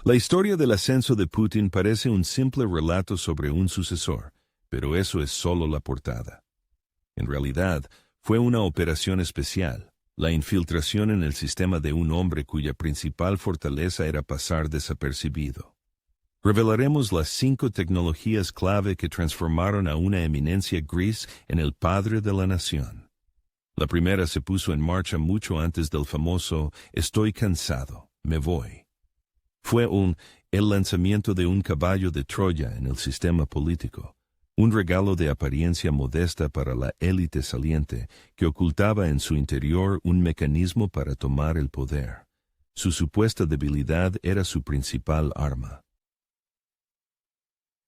La historia del ascenso de Putin parece un simple relato sobre un sucesor, pero eso es solo la portada. En realidad, fue una operación especial, la infiltración en el sistema de un hombre cuya principal fortaleza era pasar desapercibido. Revelaremos las 5 tecnologías clave que transformaron a una eminencia gris en el padre de la nación. La primera se puso en marcha mucho antes del famoso «Estoy cansado, me voy». Fue el lanzamiento de un caballo de Troya en el sistema político, un regalo de apariencia modesta para la élite saliente que ocultaba en su interior un mecanismo para tomar el poder. Su supuesta debilidad era su principal arma.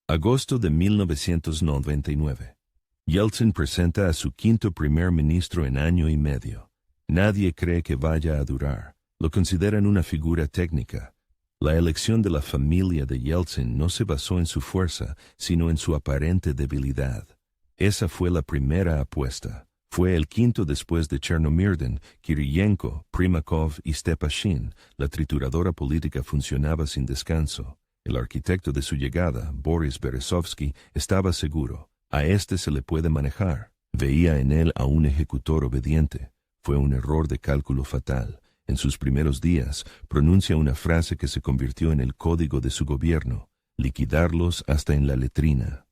Agosto de 1999. Yeltsin presenta a su 5º primer ministro en año y medio. Nadie cree que vaya a durar. Lo consideran una figura técnica. La elección de la familia de Yeltsin no se basó en su fuerza, sino en su aparente debilidad. Esa fue la primera apuesta. Fue el 5º después de Chernomyrdin, Kiriyenko, Primakov y Stepashin. La trituradora política funcionaba sin descanso. El arquitecto de su llegada, Boris Berezovsky, estaba seguro. A este se le puede manejar. Veía en él a un ejecutor obediente. Fue un error de cálculo fatal. En sus primeros días, pronuncia una frase que se convirtió en el código de su gobierno: liquidarlos hasta en la letrina.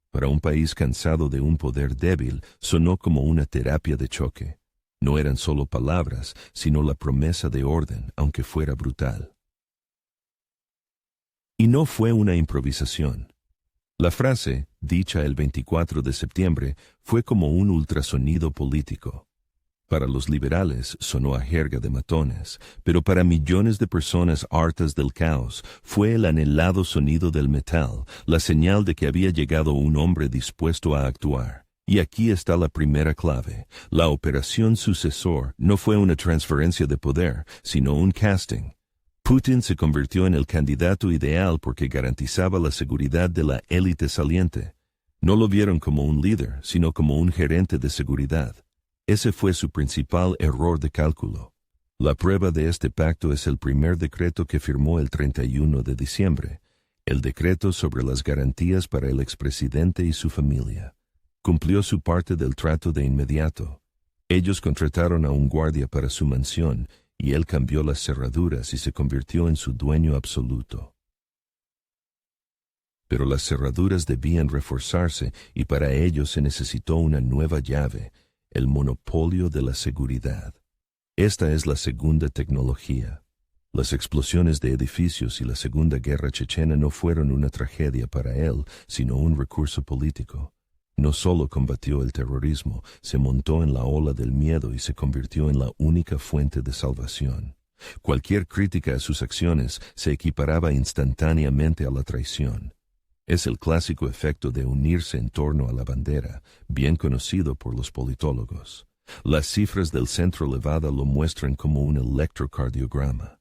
Para un país cansado de un poder débil, sonó como una terapia de choque. No eran solo palabras, sino la promesa de orden, aunque fuera brutal. Y no fue una improvisación. La frase, dicha el 24 de septiembre, fue como un ultrasonido político. Para los liberales sonó a jerga de matones, pero para millones de personas hartas del caos fue el anhelado sonido del metal, la señal de que había llegado un hombre dispuesto a actuar. Y aquí está la primera clave. La operación sucesor no fue una transferencia de poder, sino un casting. Putin se convirtió en el candidato ideal porque garantizaba la seguridad de la élite saliente. No lo vieron como un líder, sino como un gerente de seguridad. Ese fue su principal error de cálculo. La prueba de este pacto es el primer decreto que firmó el 31 de diciembre, el decreto sobre las garantías para el expresidente y su familia. Cumplió su parte del trato de inmediato. Ellos contrataron a un guardia para su mansión y él cambió las cerraduras y se convirtió en su dueño absoluto. Pero las cerraduras debían reforzarse y para ello se necesitó una nueva llave, el monopolio de la seguridad. Esta es la segunda tecnología. Las explosiones de edificios y la Segunda Guerra Chechena no fueron una tragedia para él, sino un recurso político. No solo combatió el terrorismo, se montó en la ola del miedo y se convirtió en la única fuente de salvación. Cualquier crítica a sus acciones se equiparaba instantáneamente a la traición. Es el clásico efecto de unirse en torno a la bandera, bien conocido por los politólogos. Las cifras del centro Levada lo muestran como un electrocardiograma.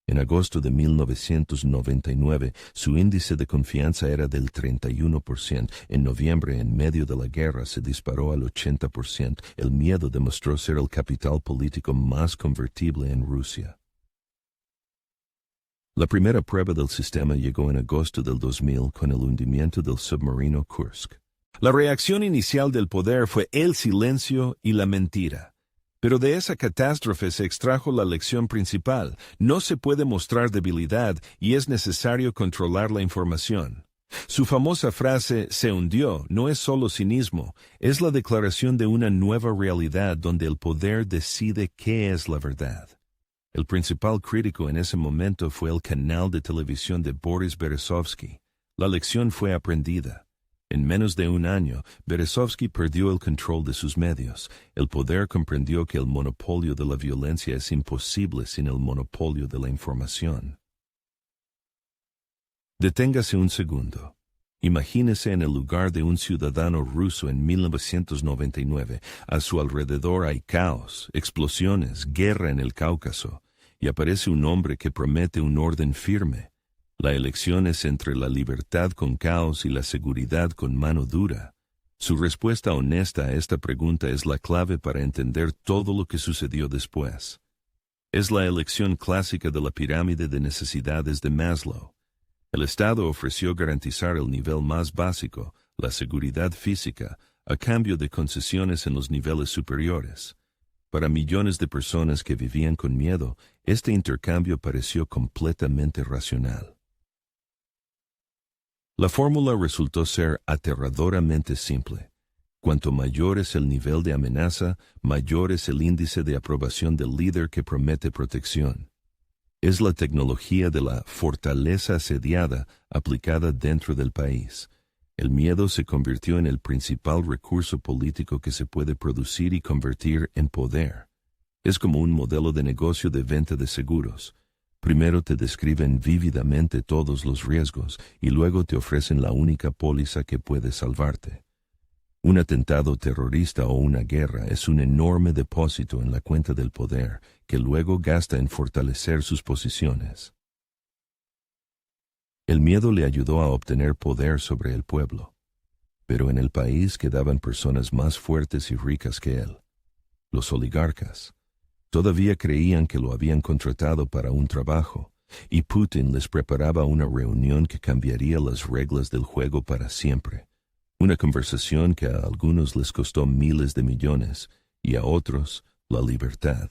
En agosto de 1999, su índice de confianza era del 31%. En noviembre, en medio de la guerra, se disparó al 80%. El miedo demostró ser el capital político más convertible en Rusia. La primera prueba del sistema llegó en agosto del 2000 con el hundimiento del submarino Kursk. La reacción inicial del poder fue el silencio y la mentira. Pero de esa catástrofe se extrajo la lección principal. No se puede mostrar debilidad y es necesario controlar la información. Su famosa frase, se hundió, no es solo cinismo, es la declaración de una nueva realidad donde el poder decide qué es la verdad. El principal crítico en ese momento fue el canal de televisión de Boris Berezovsky. La lección fue aprendida. En menos de un año, Berezovsky perdió el control de sus medios. El poder comprendió que el monopolio de la violencia es imposible sin el monopolio de la información. Deténgase un segundo. Imagínese en el lugar de un ciudadano ruso en 1999. A su alrededor hay caos, explosiones, guerra en el Cáucaso, y aparece un hombre que promete un orden firme. La elección es entre la libertad con caos y la seguridad con mano dura. Su respuesta honesta a esta pregunta es la clave para entender todo lo que sucedió después. Es la elección clásica de la pirámide de necesidades de Maslow. El Estado ofreció garantizar el nivel más básico, la seguridad física, a cambio de concesiones en los niveles superiores. Para millones de personas que vivían con miedo, este intercambio pareció completamente racional. La fórmula resultó ser aterradoramente simple. Cuanto mayor es el nivel de amenaza, mayor es el índice de aprobación del líder que promete protección. Es la tecnología de la fortaleza asediada aplicada dentro del país. El miedo se convirtió en el principal recurso político que se puede producir y convertir en poder. Es como un modelo de negocio de venta de seguros. Primero te describen vívidamente todos los riesgos y luego te ofrecen la única póliza que puede salvarte. Un atentado terrorista o una guerra es un enorme depósito en la cuenta del poder que luego gasta en fortalecer sus posiciones. El miedo le ayudó a obtener poder sobre el pueblo, pero en el país quedaban personas más fuertes y ricas que él. Los oligarcas todavía creían que lo habían contratado para un trabajo, y Putin les preparaba una reunión que cambiaría las reglas del juego para siempre. Una conversación que a algunos les costó miles de millones y a otros la libertad.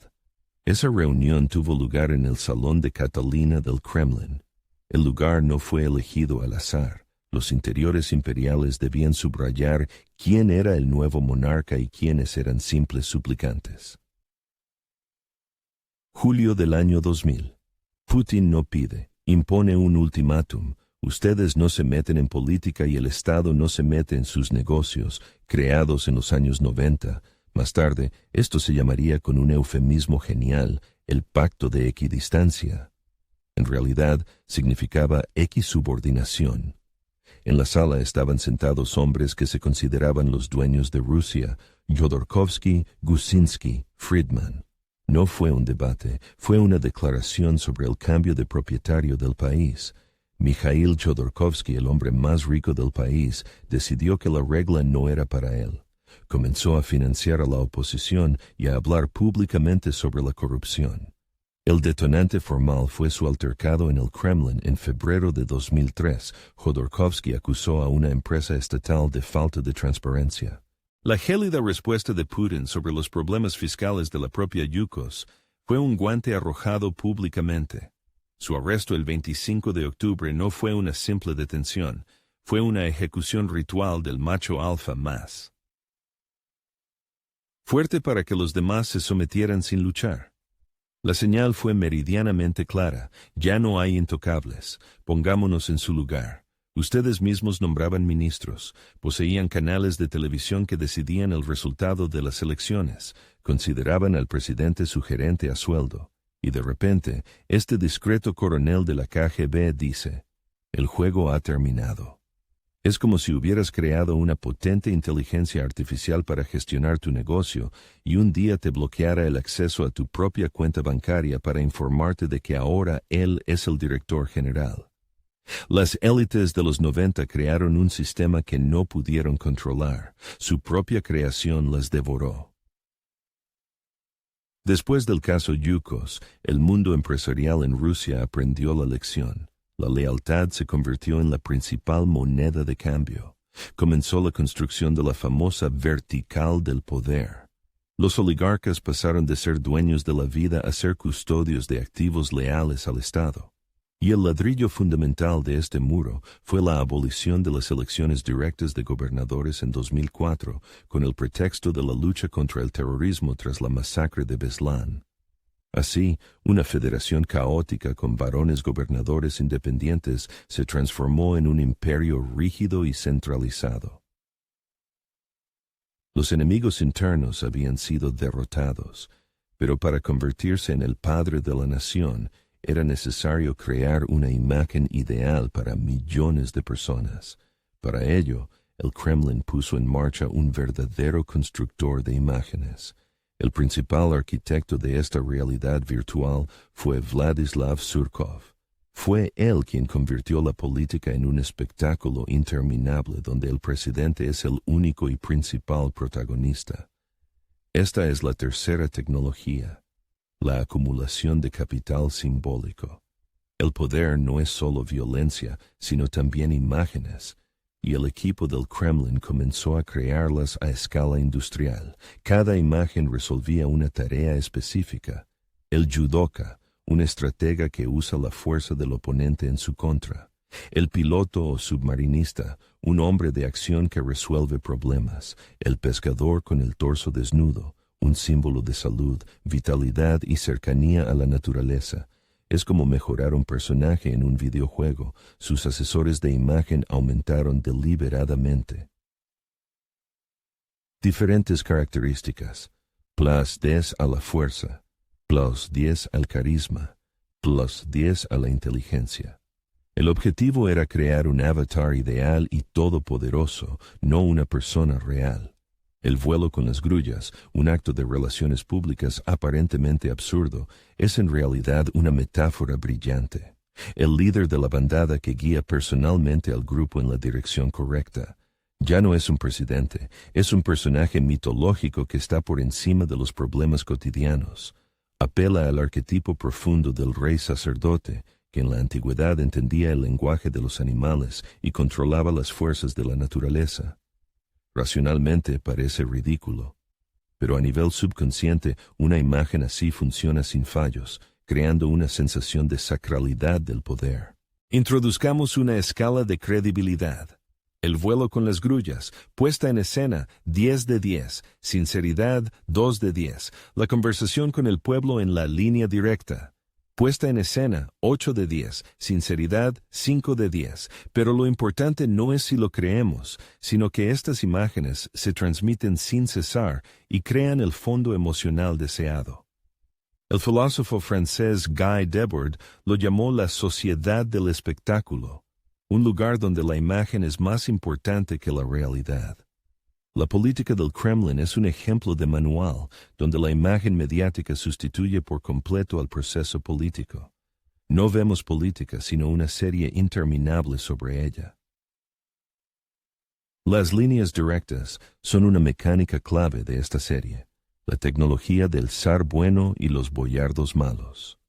Esa reunión tuvo lugar en el Salón de Catalina del Kremlin. El lugar no fue elegido al azar. Los interiores imperiales debían subrayar quién era el nuevo monarca y quiénes eran simples suplicantes. Julio del año 2000. Putin no pide, impone un ultimátum. Ustedes no se meten en política y el Estado no se mete en sus negocios, creados en los años 90. Más tarde, esto se llamaría con un eufemismo genial, el pacto de equidistancia. En realidad, significaba equisubordinación. En la sala estaban sentados hombres que se consideraban los dueños de Rusia, Jodorkovsky, Gusinsky, Friedman. No fue un debate, fue una declaración sobre el cambio de propietario del país. Mikhail Jodorkovsky, el hombre más rico del país, decidió que la regla no era para él. Comenzó a financiar a la oposición y a hablar públicamente sobre la corrupción. El detonante formal fue su altercado en el Kremlin en febrero de 2003. Jodorkovsky acusó a una empresa estatal de falta de transparencia. La gélida respuesta de Putin sobre los problemas fiscales de la propia Yukos fue un guante arrojado públicamente. Su arresto el 25 de octubre no fue una simple detención, fue una ejecución ritual del macho alfa más fuerte para que los demás se sometieran sin luchar. La señal fue meridianamente clara: ya no hay intocables, pongámonos en su lugar. Ustedes mismos nombraban ministros, poseían canales de televisión que decidían el resultado de las elecciones, consideraban al presidente su gerente a sueldo. Y de repente, este discreto coronel de la KGB dice: el juego ha terminado. Es como si hubieras creado una potente inteligencia artificial para gestionar tu negocio y un día te bloqueara el acceso a tu propia cuenta bancaria para informarte de que ahora él es el director general. Las élites de los 90 crearon un sistema que no pudieron controlar. Su propia creación las devoró. Después del caso Yukos, el mundo empresarial en Rusia aprendió la lección. La lealtad se convirtió en la principal moneda de cambio. Comenzó la construcción de la famosa vertical del poder. Los oligarcas pasaron de ser dueños de la vida a ser custodios de activos leales al Estado. Y el ladrillo fundamental de este muro fue la abolición de las elecciones directas de gobernadores en 2004 con el pretexto de la lucha contra el terrorismo tras la masacre de Beslan. Así, una federación caótica con varones gobernadores independientes se transformó en un imperio rígido y centralizado. Los enemigos internos habían sido derrotados, pero para convertirse en el padre de la nación, era necesario crear una imagen ideal para millones de personas. Para ello, el Kremlin puso en marcha un verdadero constructor de imágenes. El principal arquitecto de esta realidad virtual fue Vladislav Surkov. Fue él quien convirtió la política en un espectáculo interminable donde el presidente es el único y principal protagonista. Esta es la tercera tecnología, la acumulación de capital simbólico. El poder no es solo violencia, sino también imágenes, y el equipo del Kremlin comenzó a crearlas a escala industrial. Cada imagen resolvía una tarea específica. El judoka, un estratega que usa la fuerza del oponente en su contra. El piloto o submarinista, un hombre de acción que resuelve problemas. El pescador con el torso desnudo, un símbolo de salud, vitalidad y cercanía a la naturaleza. Es como mejorar un personaje en un videojuego. Sus asesores de imagen aumentaron deliberadamente. Diferentes características. +10 a la fuerza, +10 al carisma, +10 a la inteligencia. El objetivo era crear un avatar ideal y todopoderoso, no una persona real. El vuelo con las grullas, un acto de relaciones públicas aparentemente absurdo, es en realidad una metáfora brillante. El líder de la bandada que guía personalmente al grupo en la dirección correcta. Ya no es un presidente, es un personaje mitológico que está por encima de los problemas cotidianos. Apela al arquetipo profundo del rey sacerdote, que en la antigüedad entendía el lenguaje de los animales y controlaba las fuerzas de la naturaleza. Racionalmente parece ridículo, pero a nivel subconsciente una imagen así funciona sin fallos, creando una sensación de sacralidad del poder. Introduzcamos una escala de credibilidad. El vuelo con las grullas, puesta en escena, 10 de 10, sinceridad, 2 de 10, la conversación con el pueblo en la línea directa. Puesta en escena, 8 de 10, sinceridad, 5 de 10, pero lo importante no es si lo creemos, sino que estas imágenes se transmiten sin cesar y crean el fondo emocional deseado. El filósofo francés Guy Debord lo llamó la sociedad del espectáculo, un lugar donde la imagen es más importante que la realidad. La política del Kremlin es un ejemplo de manual, donde la imagen mediática sustituye por completo al proceso político. No vemos política, sino una serie interminable sobre ella. Las líneas directas son una mecánica clave de esta serie, la tecnología del zar bueno y los boyardos malos.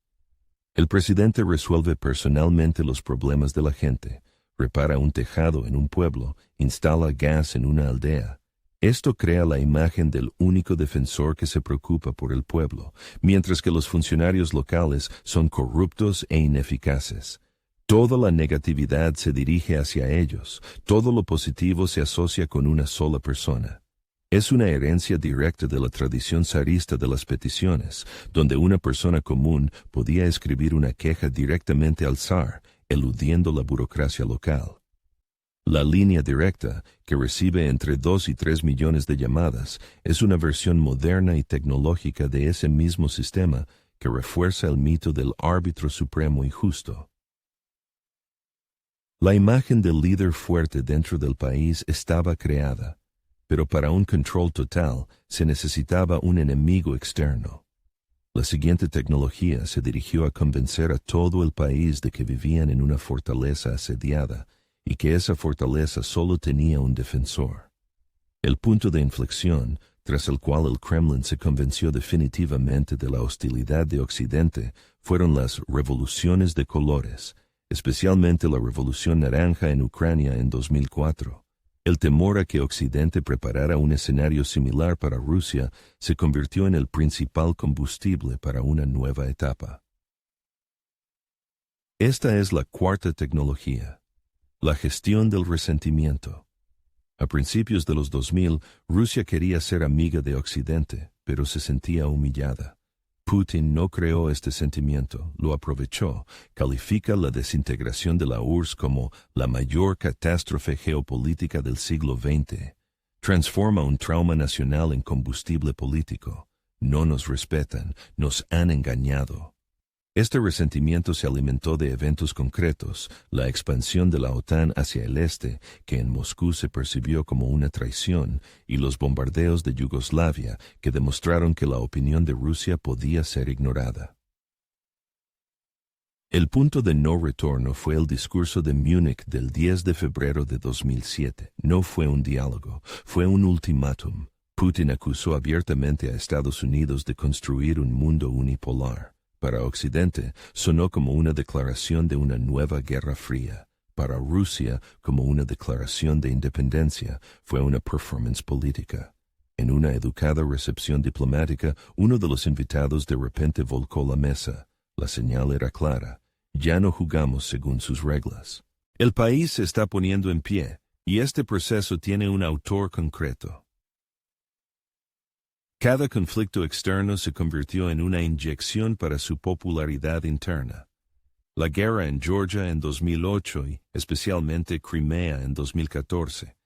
El presidente resuelve personalmente los problemas de la gente, repara un tejado en un pueblo, instala gas en una aldea. Esto crea la imagen del único defensor que se preocupa por el pueblo, mientras que los funcionarios locales son corruptos e ineficaces. Toda la negatividad se dirige hacia ellos, todo lo positivo se asocia con una sola persona. Es una herencia directa de la tradición zarista de las peticiones, donde una persona común podía escribir una queja directamente al zar, eludiendo la burocracia local. La línea directa, que recibe entre 2 y 3 millones de llamadas, es una versión moderna y tecnológica de ese mismo sistema que refuerza el mito del árbitro supremo y justo. La imagen del líder fuerte dentro del país estaba creada, pero para un control total se necesitaba un enemigo externo. La siguiente tecnología se dirigió a convencer a todo el país de que vivían en una fortaleza asediada y que esa fortaleza solo tenía un defensor. El punto de inflexión, tras el cual el Kremlin se convenció definitivamente de la hostilidad de Occidente, fueron las revoluciones de colores, especialmente la Revolución Naranja en Ucrania en 2004. El temor a que Occidente preparara un escenario similar para Rusia se convirtió en el principal combustible para una nueva etapa. Esta es la cuarta tecnología. La gestión del resentimiento. A principios de los 2000, Rusia quería ser amiga de Occidente, pero se sentía humillada. Putin no creó este sentimiento, lo aprovechó, califica la desintegración de la URSS como la mayor catástrofe geopolítica del siglo XX. Transforma un trauma nacional en combustible político. No nos respetan, nos han engañado. Este resentimiento se alimentó de eventos concretos, la expansión de la OTAN hacia el este, que en Moscú se percibió como una traición, y los bombardeos de Yugoslavia, que demostraron que la opinión de Rusia podía ser ignorada. El punto de no retorno fue el discurso de Múnich del 10 de febrero de 2007. No fue un diálogo, fue un ultimátum. Putin acusó abiertamente a Estados Unidos de construir un mundo unipolar. Para Occidente, sonó como una declaración de una nueva guerra fría. Para Rusia, como una declaración de independencia, fue una performance política. En una educada recepción diplomática, uno de los invitados de repente volcó la mesa. La señal era clara. Ya no jugamos según sus reglas. El país se está poniendo en pie, y este proceso tiene un autor concreto. Cada conflicto externo se convirtió en una inyección para su popularidad interna. La guerra en Georgia en 2008 y especialmente Crimea en 2014.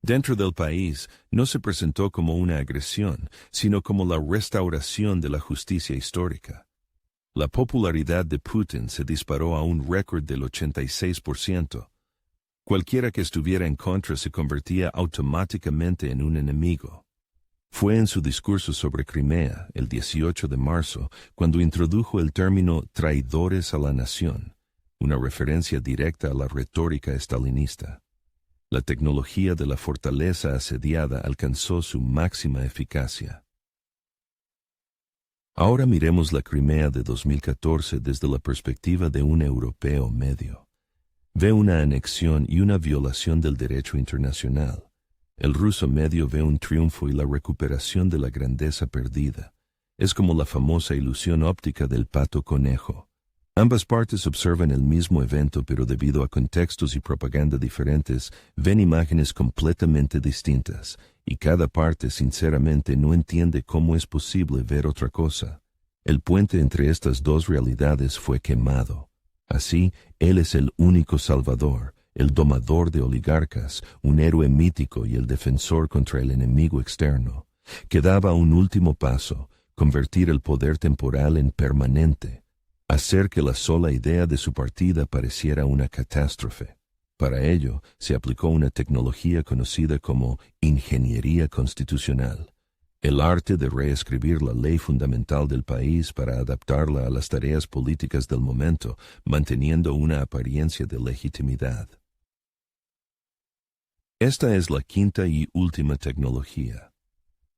Dentro del país no se presentó como una agresión, sino como la restauración de la justicia histórica. La popularidad de Putin se disparó a un récord del 86%. Cualquiera que estuviera en contra se convertía automáticamente en un enemigo. Fue en su discurso sobre Crimea, el 18 de marzo, cuando introdujo el término traidores a la nación, una referencia directa a la retórica estalinista. La tecnología de la fortaleza asediada alcanzó su máxima eficacia. Ahora miremos la Crimea de 2014 desde la perspectiva de un europeo medio. Ve una anexión y una violación del derecho internacional. El ruso medio ve un triunfo y la recuperación de la grandeza perdida. Es como la famosa ilusión óptica del pato conejo. Ambas partes observan el mismo evento, pero debido a contextos y propaganda diferentes, ven imágenes completamente distintas, y cada parte sinceramente no entiende cómo es posible ver otra cosa. El puente entre estas dos realidades fue quemado. Así, él es el único salvador, el domador de oligarcas, un héroe mítico y el defensor contra el enemigo externo. Quedaba un último paso, convertir el poder temporal en permanente, hacer que la sola idea de su partida pareciera una catástrofe. Para ello, se aplicó una tecnología conocida como ingeniería constitucional, el arte de reescribir la ley fundamental del país para adaptarla a las tareas políticas del momento, manteniendo una apariencia de legitimidad. Esta es la quinta y última tecnología,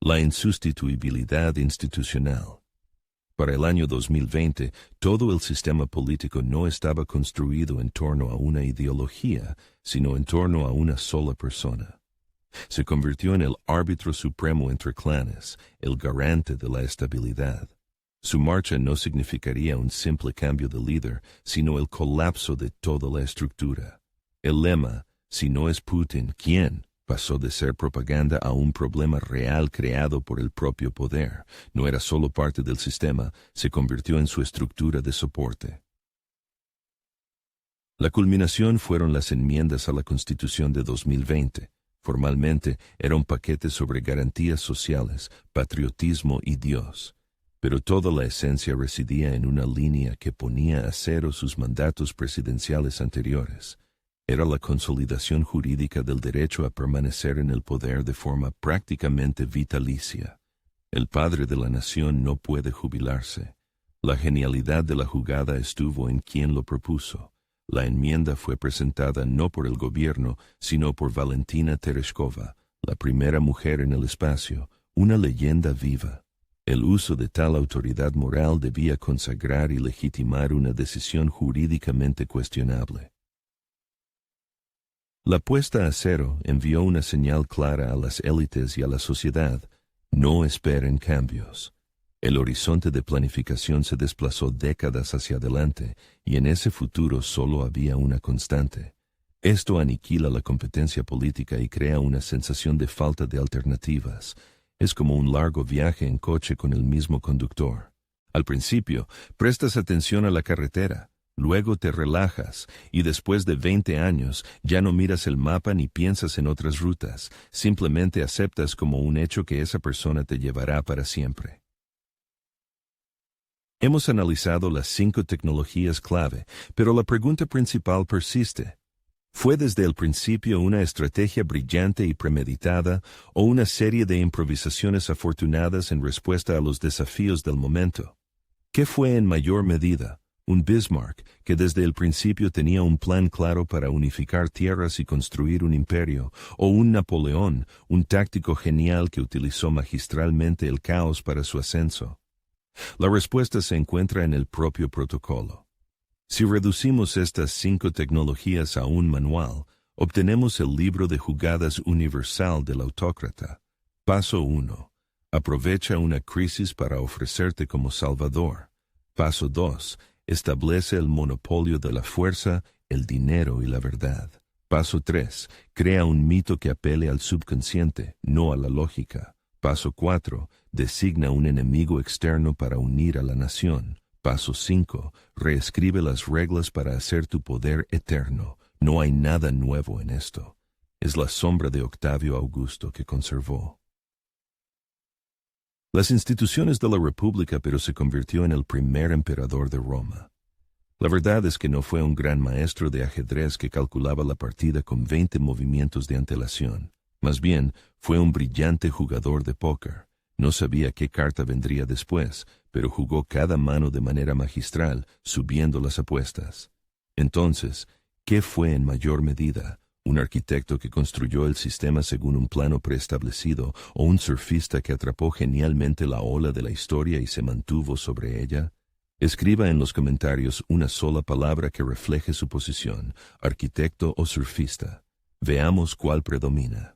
la insustituibilidad institucional. Para el año 2020, todo el sistema político no estaba construido en torno a una ideología, sino en torno a una sola persona. Se convirtió en el árbitro supremo entre clanes, el garante de la estabilidad. Su marcha no significaría un simple cambio de líder, sino el colapso de toda la estructura. El lema, si no es Putin, ¿quién?, pasó de ser propaganda a un problema real creado por el propio poder. No era solo parte del sistema, se convirtió en su estructura de soporte. La culminación fueron las enmiendas a la Constitución de 2020. Formalmente, era un paquete sobre garantías sociales, patriotismo y Dios. Pero toda la esencia residía en una línea que ponía a cero sus mandatos presidenciales anteriores. Era la consolidación jurídica del derecho a permanecer en el poder de forma prácticamente vitalicia. El padre de la nación no puede jubilarse. La genialidad de la jugada estuvo en quien lo propuso. La enmienda fue presentada no por el gobierno, sino por Valentina Tereshkova, la primera mujer en el espacio, una leyenda viva. El uso de tal autoridad moral debía consagrar y legitimar una decisión jurídicamente cuestionable. La puesta a cero envió una señal clara a las élites y a la sociedad: no esperen cambios. El horizonte de planificación se desplazó décadas hacia adelante, y en ese futuro solo había una constante. Esto aniquila la competencia política y crea una sensación de falta de alternativas. Es como un largo viaje en coche con el mismo conductor. Al principio, prestas atención a la carretera, luego te relajas, y después de 20 años ya no miras el mapa ni piensas en otras rutas, simplemente aceptas como un hecho que esa persona te llevará para siempre. Hemos analizado las 5 tecnologías clave, pero la pregunta principal persiste. ¿Fue desde el principio una estrategia brillante y premeditada o una serie de improvisaciones afortunadas en respuesta a los desafíos del momento? ¿Qué fue en mayor medida? un Bismarck que desde el principio tenía un plan claro para unificar tierras y construir un imperio, o un Napoleón, un táctico genial que utilizó magistralmente el caos para su ascenso? La respuesta se encuentra en el propio protocolo. Si reducimos estas 5 tecnologías a un manual, obtenemos el libro de jugadas universal del autócrata. Paso 1. Aprovecha una crisis para ofrecerte como salvador. Paso 2. Establece el monopolio de la fuerza, el dinero y la verdad. Paso 3. Crea un mito que apele al subconsciente, no a la lógica. Paso 4. Designa un enemigo externo para unir a la nación. Paso 5. Reescribe las reglas para hacer tu poder eterno. No hay nada nuevo en esto. Es la sombra de Octavio Augusto que conservó. Las instituciones de la República, pero se convirtió en el primer emperador de Roma. La verdad es que no fue un gran maestro de ajedrez que calculaba la partida con 20 movimientos de antelación. Más bien, fue un brillante jugador de póker. No sabía qué carta vendría después, pero jugó cada mano de manera magistral, subiendo las apuestas. Entonces, ¿qué fue en mayor medida? ¿Un arquitecto que construyó el sistema según un plano preestablecido o un surfista que atrapó genialmente la ola de la historia y se mantuvo sobre ella? Escriba en los comentarios una sola palabra que refleje su posición, arquitecto o surfista. Veamos cuál predomina.